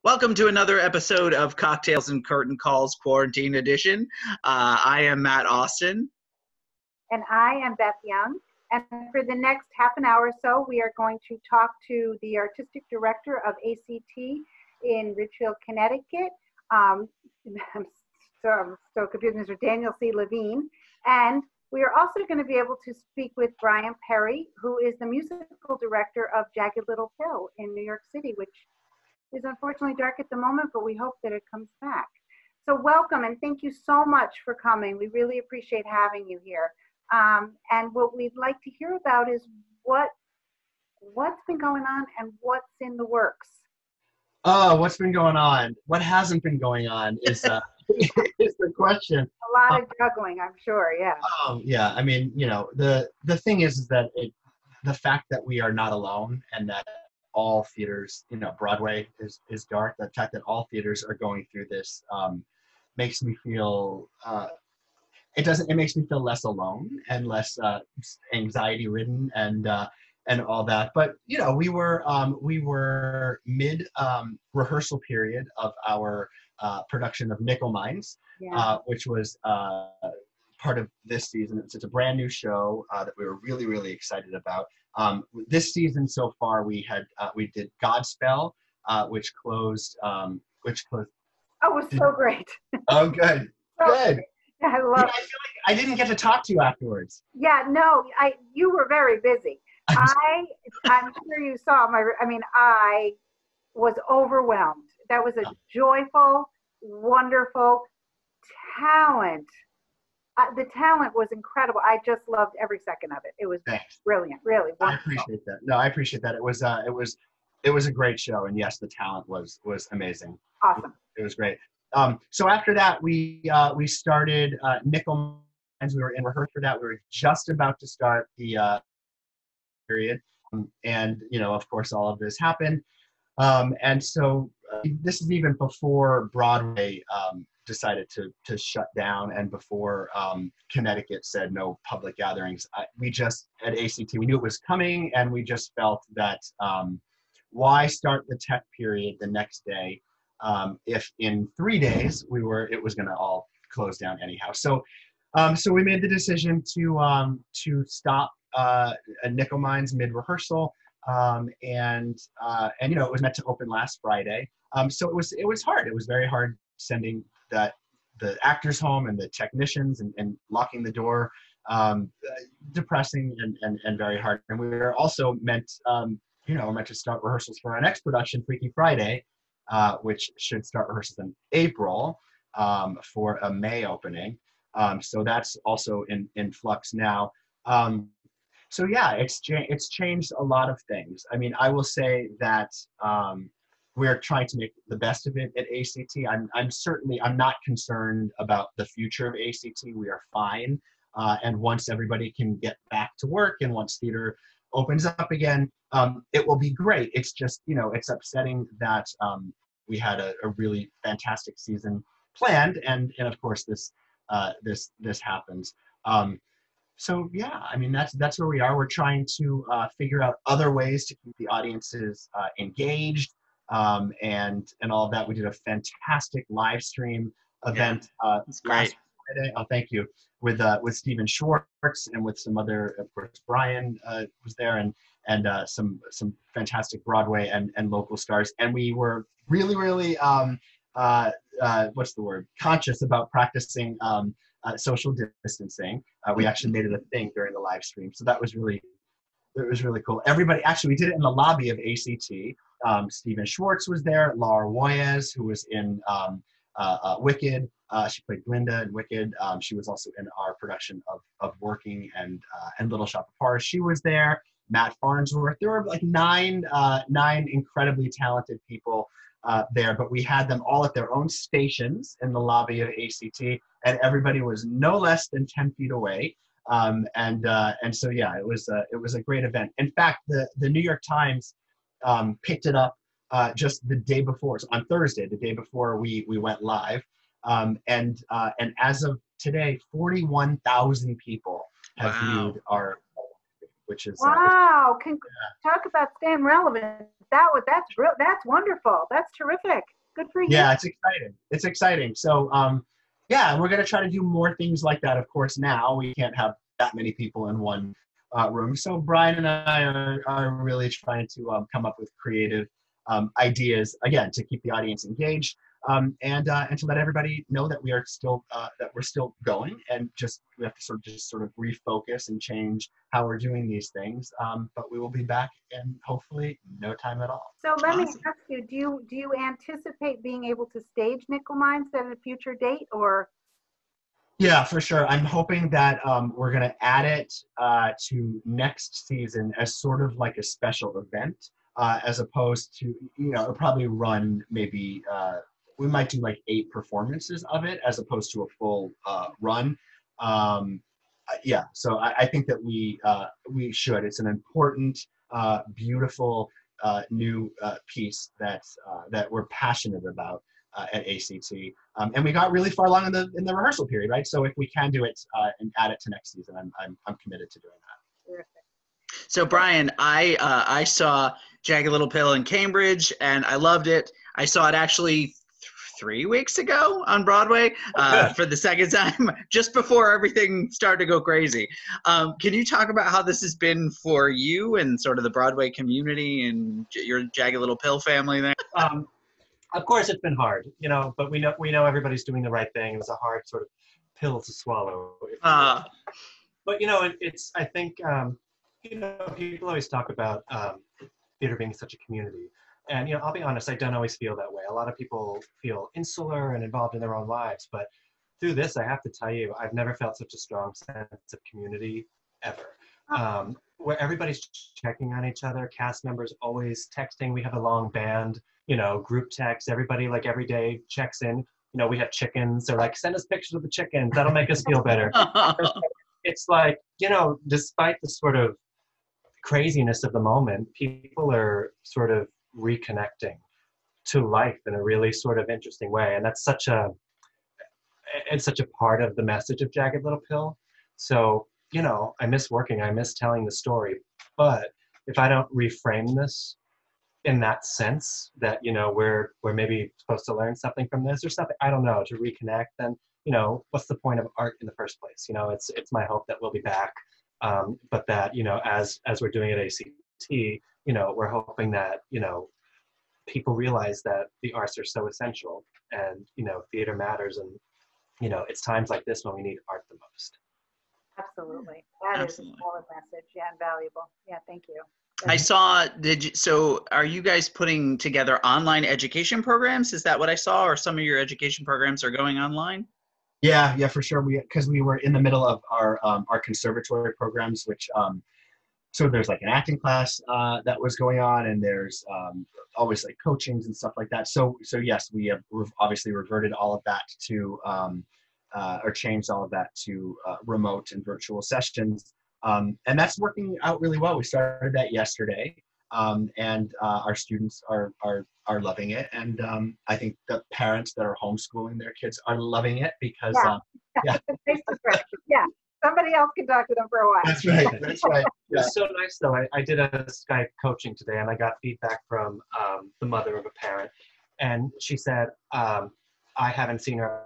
Welcome to another episode of Cocktails and Curtain Calls Quarantine Edition. I am Matt Austin. And I am Beth Young. And for the next half an hour or so, we are going to talk to the artistic director of ACT in Richfield, Connecticut. I'm so confused, Mr. Daniel C. Levine. And we are also going to be able to speak with Bryan Perri, who is the musical director of Jagged Pill in New York City, which is unfortunately dark at the moment, but we hope that it comes back. So welcome, and thank you so much for coming. We really appreciate having you here. And what we'd like to hear about is what's been going on and what's in the works. Oh, what's been going on? What hasn't been going on is is the question. A lot of juggling, I'm sure. Yeah. Yeah. I mean, you know, the thing is that the fact that we are not alone and that all theaters, you know, Broadway is dark. The fact that all theaters are going through this makes me feel. It makes me feel less alone and less anxiety ridden and all that. But you know, we were mid rehearsal period of our production of Nickel Mines, which was part of this season. It's a brand new show that we were really, really excited about. This season so far, we did Godspell, which closed. Oh, it was so great. Oh, good, good. Yeah, I love. I feel like I didn't get to talk to you afterwards. Yeah, no, you were very busy. I'm sure you saw I was overwhelmed. That was a joyful, wonderful talent. The talent was incredible. I just loved every second of it. It was brilliant, really wonderful. I appreciate that. No, I appreciate that. It was a great show, and yes, the talent was amazing. Awesome. It was great. So after that, we started Nickel Mines. We were in rehearsal for that. We were just about to start the period, and you know, of course, all of this happened. And so this is even before Broadway decided to shut down, and before Connecticut said no public gatherings. We just at ACT, we knew it was coming, and we just felt that why start the tech period the next day if in 3 days it was going to all close down anyhow. So so we made the decision to stop Nickel Mines mid rehearsal, and you know, it was meant to open last Friday. So it was hard. It was very hard sending the actors home and the technicians and locking the door, depressing and very hard. And we were also meant to start rehearsals for our next production, Freaky Friday, which should start rehearsals in April for a May opening. So that's also in flux now. So yeah, it's changed a lot of things. I mean, I will say that we're trying to make the best of it at ACT. I'm not concerned about the future of ACT. We are fine. And once everybody can get back to work and once theater opens up again, it will be great. It's just, you know, it's upsetting that we had a really fantastic season planned, and of course this happens. So yeah, I mean, that's where we are. We're trying to figure out other ways to keep the audiences engaged, and all of that. We did a fantastic live stream event last Friday. Oh, thank you. With Stephen Schwartz and with some other, of course, Bryan was there, and some fantastic Broadway and local stars. And we were really, really conscious about practicing social distancing. We actually made it a thing during the live stream, so that was really cool. Everybody, actually, we did it in the lobby of ACT. Stephen Schwartz was there. Laura Moyes, who was in Wicked, she played Glinda in Wicked. She was also in our production of Working and Little Shop of Horrors. She was there. Matt Farnsworth. There were like nine incredibly talented people there, but we had them all at their own stations in the lobby of ACT, and everybody was no less than 10 feet away. And so yeah, it was a great event. In fact, the New York Times picked it up just the day before, so on Thursday, the day before we went live. And as of today, 41,000 people have viewed our, which is wow. Talk about staying relevant. that's wonderful. That's terrific. Good for you. Yeah, it's exciting. It's exciting. So, yeah, we're going to try to do more things like that. Of course, now we can't have that many people in one room. So Bryan and I are really trying to come up with creative ideas, again, to keep the audience engaged, and to let everybody know that we are still that we're still going, and we have to sort of refocus and change how we're doing these things. But we will be back in hopefully no time at all. So let me ask you: do you anticipate being able to stage Nickel Mines at a future date, or? Yeah, for sure. I'm hoping that we're going to add it to next season as sort of like a special event, as opposed to, it'll probably run maybe, we might do like 8 performances of it as opposed to a full run. Yeah, so I think that we should. It's an important, beautiful new piece that we're passionate about at ACT. And we got really far along in the rehearsal period, right? So if we can do it and add it to next season, I'm committed to doing that. Terrific. So Bryan, I saw Jagged Little Pill in Cambridge, and I loved it. I saw it actually 3 weeks ago on Broadway for the second time, just before everything started to go crazy. Can you talk about how this has been for you and sort of the Broadway community and your Jagged Little Pill family there? Of course, it's been hard, but we know everybody's doing the right thing. It was a hard sort of pill to swallow. But it's I think people always talk about theater being such a community, and I'll be honest, I don't always feel that way. A lot of people feel insular and involved in their own lives, but through this, I have to tell you, I've never felt such a strong sense of community ever. Where everybody's checking on each other, cast members always texting. We have a long band, group text. Everybody like every day checks in. We have chickens. They're like, send us pictures of the chickens. That'll make us feel better. It's like, despite the sort of craziness of the moment, people are sort of reconnecting to life in a really sort of interesting way. And that's such a part of the message of Jagged Little Pill. So, I miss working, I miss telling the story, but if I don't reframe this in that sense that, we're maybe supposed to learn something from this or something, I don't know, to reconnect, then, what's the point of art in the first place? It's my hope that we'll be back, but that, as we're doing at ACT, we're hoping that, people realize that the arts are so essential and, theater matters, and, it's times like this when we need art the most. Absolutely. That is a solid message. Yeah, and valuable. Yeah, thank you. I saw, so are you guys putting together online education programs? Is that what I saw? Or some of your education programs are going online? Yeah, for sure. Because we were in the middle of our conservatory programs, which, so there's like an acting class that was going on, and there's always like coachings and stuff like that. So yes, we have obviously reverted all of that to, or changed all of that to remote and virtual sessions. And that's working out really well. We started that yesterday, and our students are loving it. And I think the parents that are homeschooling their kids are loving it because, yeah. Somebody else can talk to them for a while. That's right. Yeah. It's so nice though. I did a Skype coaching today, and I got feedback from the mother of a parent, and she said, I haven't seen a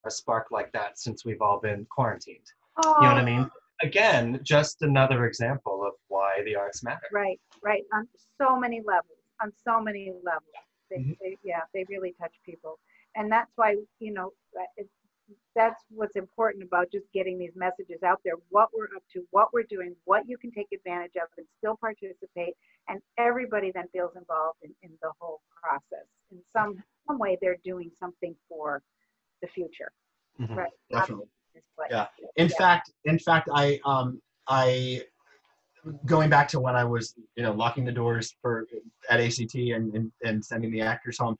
spark like that since we've all been quarantined. Oh. You know what I mean? Again, just another example of why the arts matter. Right. On so many levels. They really touch people. And that's why, that's what's important about just getting these messages out there, what we're up to, what we're doing, what you can take advantage of and still participate. And everybody then feels involved in the whole process. In some way, they're doing something for the future. Mm-hmm. Right. Definitely. Yeah. In fact, I going back to when I was, locking the doors at ACT and sending the actors home,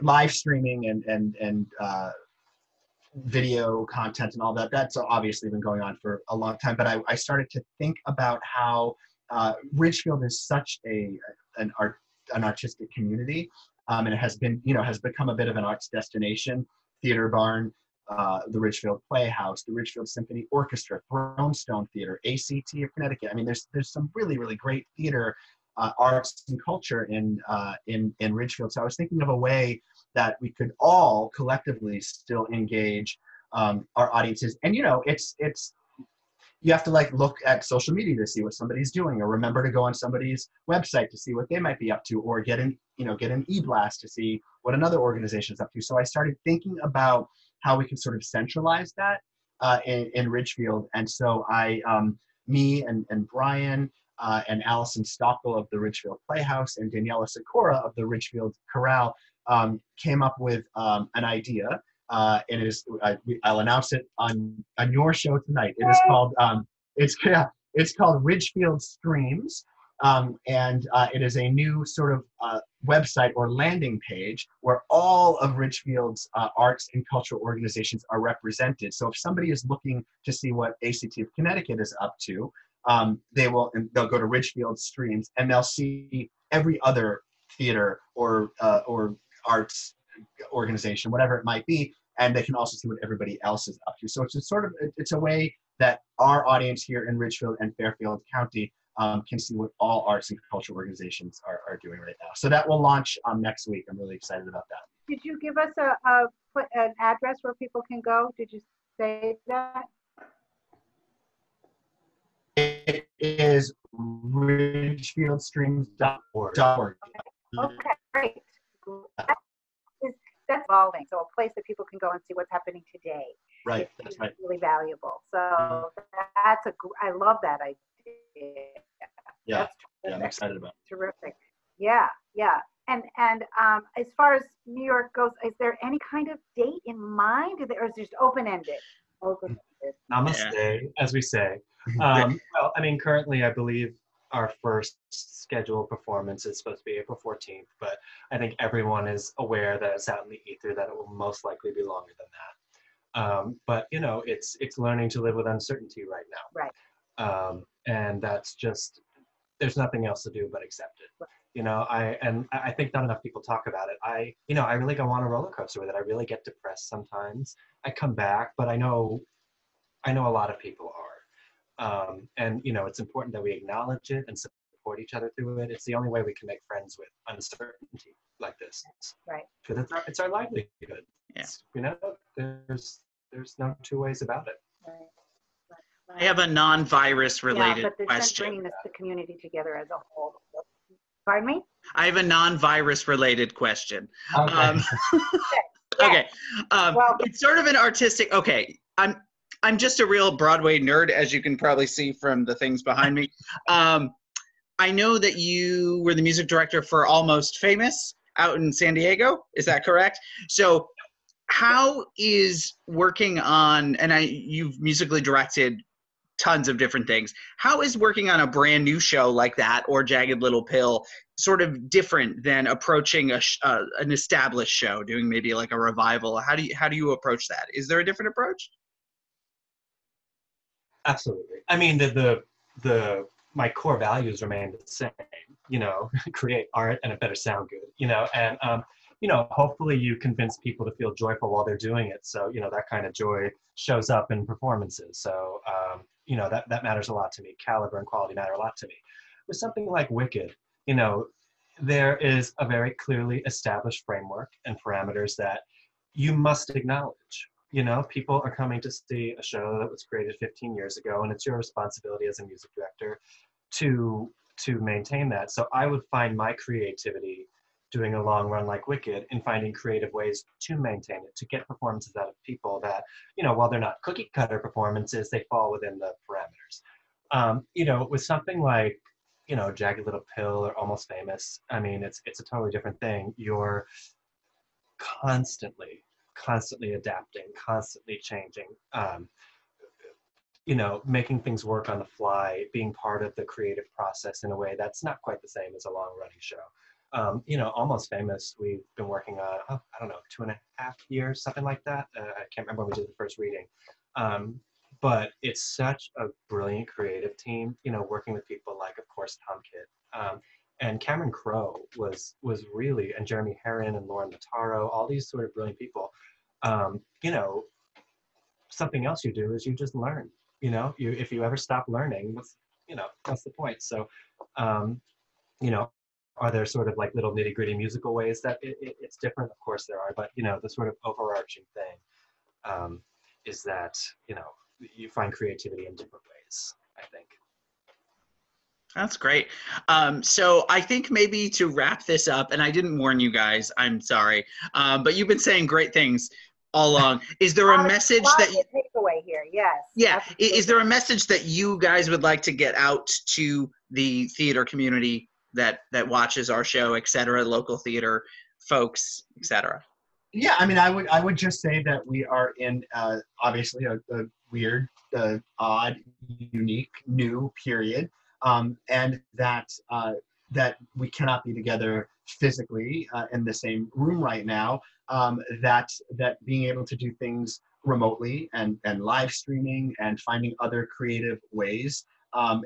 live streaming and video content and all that, that's obviously been going on for a long time. But I started to think about how Richfield is such an artistic community, and it has been, has become a bit of an arts destination. Theater Barn, the Richfield Playhouse, the Richfield Symphony Orchestra, Thronestone Theater, ACT of Connecticut. I mean, there's some really, really great theater arts and culture in Richfield. So I was thinking of a way that we could all collectively still engage our audiences. And it's you have to like look at social media to see what somebody's doing, or remember to go on somebody's website to see what they might be up to, or get an e-blast to see what another organization is up to. So I started thinking about how we can sort of centralize that in Richfield. And so me and Bryan and Allison Stockel of the Richfield Playhouse and Daniela Sikora of the Richfield Chorale came up with an idea. And it is, I'll announce it on your show tonight. It is called it's called Richfield Streams, and it is a new sort of website or landing page where all of Richfield's arts and cultural organizations are represented. So if somebody is looking to see what ACT of Connecticut is up to, they'll go to Richfield Streams and they'll see every other theater or arts organization, whatever it might be, and they can also see what everybody else is up to. So it's a way that our audience here in Richfield and Fairfield County can see what all arts and cultural organizations are doing right now. So that will launch next week. I'm really excited about that. Did you give us an address where people can go? Did you say that? It is richfieldstreams.org. Okay, great. That's evolving. So a place that people can go and see what's happening today. Right, that's right. Really valuable. So I love that idea. Yeah, I'm excited about it. Terrific. Yeah. And as far as New York goes, is there any kind of date in mind, or is it just open-ended? Namaste, as we say. Well, I mean, currently, I believe our first scheduled performance is supposed to be April 14th, but I think everyone is aware that it's out in the ether that it will most likely be longer than that. But it's learning to live with uncertainty right now. Right. And that's just, there's nothing else to do but accept it. I think not enough people talk about it. I really go on a roller coaster with it. I really get depressed sometimes. I come back, but I know a lot of people are. And it's important that we acknowledge it and support each other through it. It's the only way we can make friends with uncertainty like this. Right. Because it's our livelihood. Yeah. There's no two ways about it. Right. I have a non-virus related but question. Bringing the community together as a whole. Pardon me? I have a non-virus related question. Okay. Okay. Well, it's sort of an artistic. Okay, I'm just a real Broadway nerd, as you can probably see from the things behind me. I know that you were the music director for Almost Famous out in San Diego. Is that correct? So, how is working on, and you've musically directed tons of different things. How is working on a brand new show like that, or Jagged Little Pill, sort of different than approaching an established show, doing maybe like a revival? How do you approach that? Is there a different approach? Absolutely. I mean, my core values remain the same. Create art and it better sound good. And hopefully you convince people to feel joyful while they're doing it. So that kind of joy shows up in performances. So that matters a lot to me. Caliber and quality matter a lot to me. With something like Wicked, there is a very clearly established framework and parameters that you must acknowledge. People are coming to see a show that was created 15 years ago, and it's your responsibility as a music director to maintain that. So I would find my creativity doing a long run like Wicked and finding creative ways to maintain it, to get performances out of people that, while they're not cookie cutter performances, they fall within the parameters. With something like, Jagged Little Pill or Almost Famous, I mean, it's a totally different thing. You're constantly adapting, constantly changing, making things work on the fly, being part of the creative process in a way that's not quite the same as a long running show. Almost Famous, we've been working on, 2.5 years, something like that. I can't remember when we did the first reading. But it's such a brilliant creative team, working with people like, of course, Tom Kidd. And Cameron Crowe was really, and Jeremy Herron and Lauren Mataro, all these sort of brilliant people. Something else you do is you just learn. If you ever stop learning, what's the point? So, you know, are there sort of like little nitty gritty musical ways that it's different? Of course there are, but you know, the sort of overarching thing is that, you know, you find creativity in different ways, I think. That's great. So I think maybe to wrap this up, and I didn't warn you guys, I'm sorry, but you've been saying great things all along. Is there a message that you takeaway here? Yes. Yeah. Is there a message that you guys would like to get out to the theater community that watches our show, et cetera, local theater folks, et cetera? Yeah, I mean, I would just say that we are in obviously a weird, odd, unique, new period. And that we cannot be together physically in the same room right now. That being able to do things remotely and live streaming and finding other creative ways,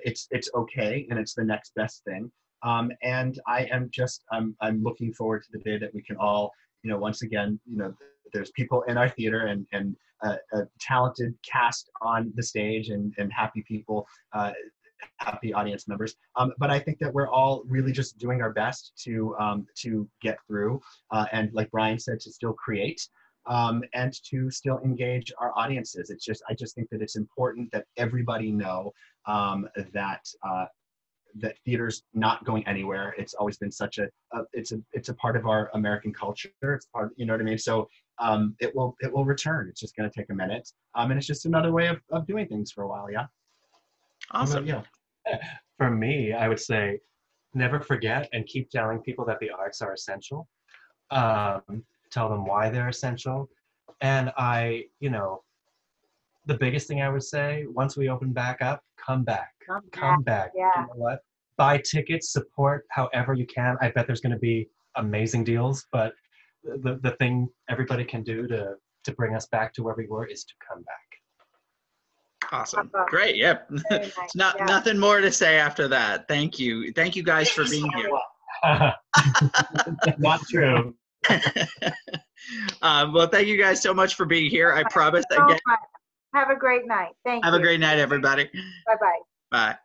it's okay, and it's the next best thing. And I am just I'm looking forward to the day that we can all, you know, once again, you know, there's people in our theater and a talented cast on the stage and happy people. Happy audience members, but I think that we're all really just doing our best to get through, and like Bryan said, to still create, and to still engage our audiences. I just think that it's important that everybody know that theater's not going anywhere. It's always been such it's a part of our American culture. It's part, you know what I mean? So it will return. It's just going to take a minute, and it's just another way of doing things for a while. Yeah. Awesome. Yeah. For me, I would say never forget and keep telling people that the arts are essential. Tell them why they're essential. And you know, the biggest thing I would say, once we open back up, come back. Come back. Yeah. You know what? Buy tickets, support however you can. I bet there's going to be amazing deals, but the thing everybody can do to bring us back to where we were is to come back. Awesome. Great. Yep. Nice. It's nothing more to say after that. Thank you. Thank you guys for being here. Not true. Well, thank you guys so much for being here. I promise again. Have a great night. Thank you. Have a great night, everybody. Bye-bye. Bye.